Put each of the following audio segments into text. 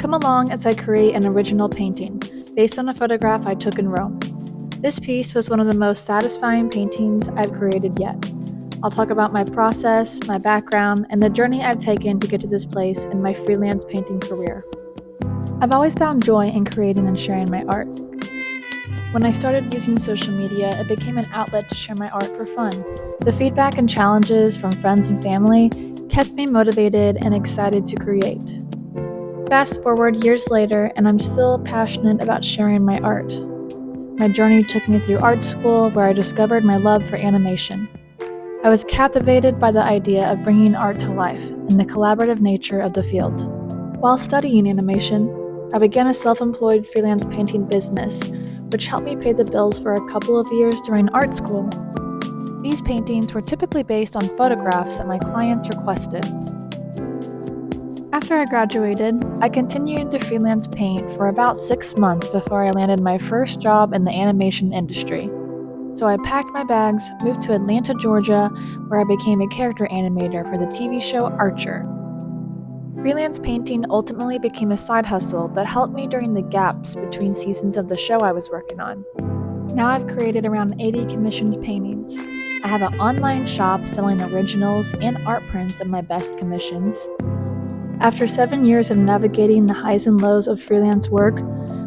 Come along as I create an original painting based on a photograph I took in Rome. This piece was one of the most satisfying paintings I've created yet. I'll talk about my process, my background, and the journey I've taken to get to this place in my freelance painting career. I've always found joy in creating and sharing my art. When I started using social media, it became an outlet to share my art for fun. The feedback and challenges from friends and family kept me motivated and excited to create. Fast forward years later, and I'm still passionate about sharing my art. My journey took me through art school, where I discovered my love for animation. I was captivated by the idea of bringing art to life and the collaborative nature of the field. While studying animation, I began a self-employed freelance painting business, which helped me pay the bills for a couple of years during art school. These paintings were typically based on photographs that my clients requested. After I graduated, I continued to freelance paint for about 6 months before I landed my first job in the animation industry. So I packed my bags, moved to Atlanta, Georgia, where I became a character animator for the TV show Archer. Freelance painting ultimately became a side hustle that helped me during the gaps between seasons of the show I was working on. Now I've created around 80 commissioned paintings. I have an online shop selling originals and art prints of my best commissions. After 7 years of navigating the highs and lows of freelance work,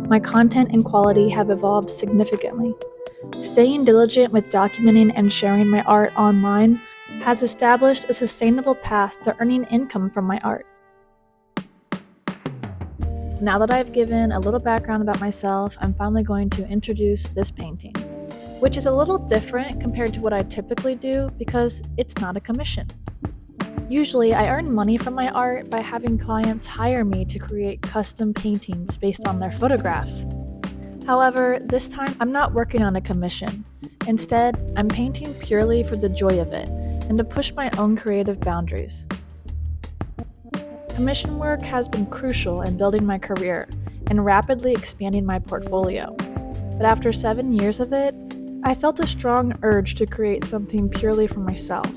my content and quality have evolved significantly. Staying diligent with documenting and sharing my art online has established a sustainable path to earning income from my art. Now that I've given a little background about myself, I'm finally going to introduce this painting, which is a little different compared to what I typically do because it's not a commission. Usually, I earn money from my art by having clients hire me to create custom paintings based on their photographs. However, this time I'm not working on a commission. Instead, I'm painting purely for the joy of it and to push my own creative boundaries. Commission work has been crucial in building my career and rapidly expanding my portfolio. But after 7 years of it, I felt a strong urge to create something purely for myself.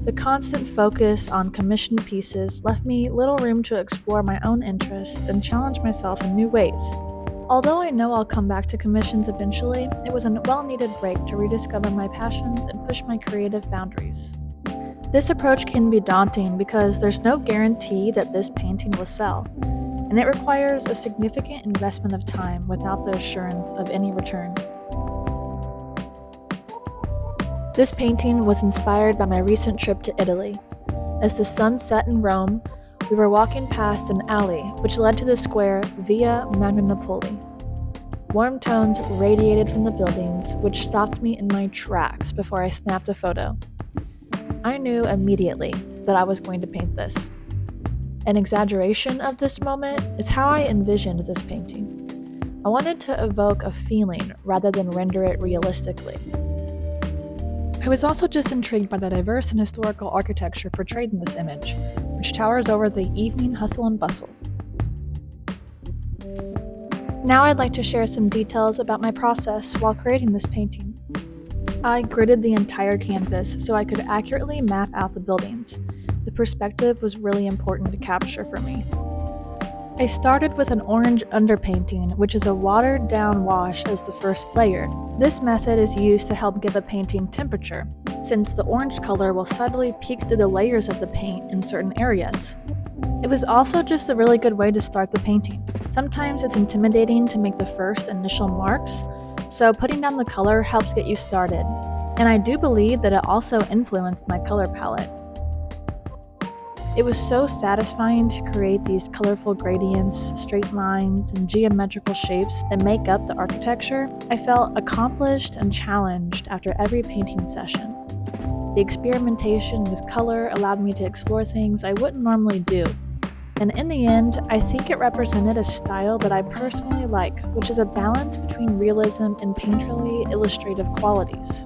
The constant focus on commissioned pieces left me little room to explore my own interests and challenge myself in new ways. Although I know I'll come back to commissions eventually, it was a well-needed break to rediscover my passions and push my creative boundaries. This approach can be daunting because there's no guarantee that this painting will sell, and it requires a significant investment of time without the assurance of any return. This painting was inspired by my recent trip to Italy. As the sun set in Rome, we were walking past an alley which led to the square Via Magnanapoli. Warm tones radiated from the buildings, which stopped me in my tracks before I snapped a photo. I knew immediately that I was going to paint this. An exaggeration of this moment is how I envisioned this painting. I wanted to evoke a feeling rather than render it realistically. I was also just intrigued by the diverse and historical architecture portrayed in this image, which towers over the evening hustle and bustle. Now I'd like to share some details about my process while creating this painting. I gridded the entire canvas so I could accurately map out the buildings. The perspective was really important to capture for me. I started with an orange underpainting, which is a watered-down wash as the first layer. This method is used to help give a painting temperature, since the orange color will subtly peek through the layers of the paint in certain areas. It was also just a really good way to start the painting. Sometimes it's intimidating to make the first initial marks, so putting down the color helps get you started, and I do believe that it also influenced my color palette. It was so satisfying to create these colorful gradients, straight lines, and geometrical shapes that make up the architecture. I felt accomplished and challenged after every painting session. The experimentation with color allowed me to explore things I wouldn't normally do. And in the end, I think it represented a style that I personally like, which is a balance between realism and painterly illustrative qualities.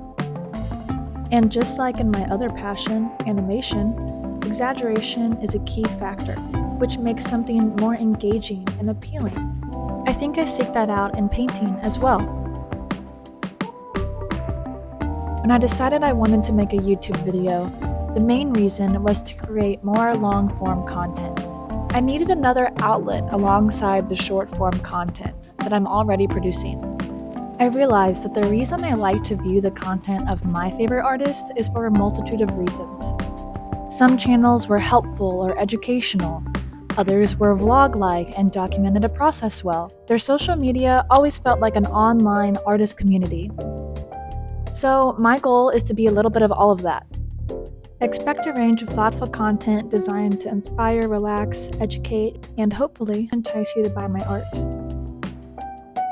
And just like in my other passion, animation, exaggeration is a key factor, which makes something more engaging and appealing. I think I seek that out in painting as well. When I decided I wanted to make a YouTube video, the main reason was to create more long-form content. I needed another outlet alongside the short form content that I'm already producing. I realized that the reason I like to view the content of my favorite artist is for a multitude of reasons. Some channels were helpful or educational, others were vlog-like and documented a process well. Their social media always felt like an online artist community. So my goal is to be a little bit of all of that. Expect a range of thoughtful content designed to inspire, relax, educate, and hopefully entice you to buy my art.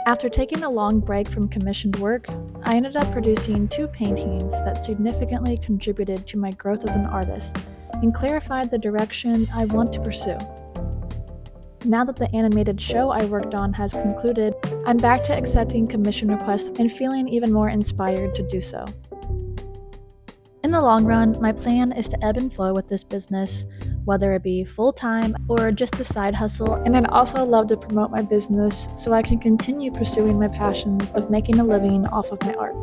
After taking a long break from commissioned work, I ended up producing 2 paintings that significantly contributed to my growth as an artist and clarified the direction I want to pursue. Now that the animated show I worked on has concluded, I'm back to accepting commission requests and feeling even more inspired to do so. In the long run, my plan is to ebb and flow with this business, whether it be full-time or just a side hustle, and I'd also love to promote my business so I can continue pursuing my passions of making a living off of my art.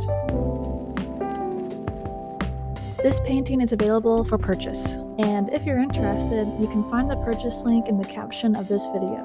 This painting is available for purchase, and if you're interested, you can find the purchase link in the caption of this video.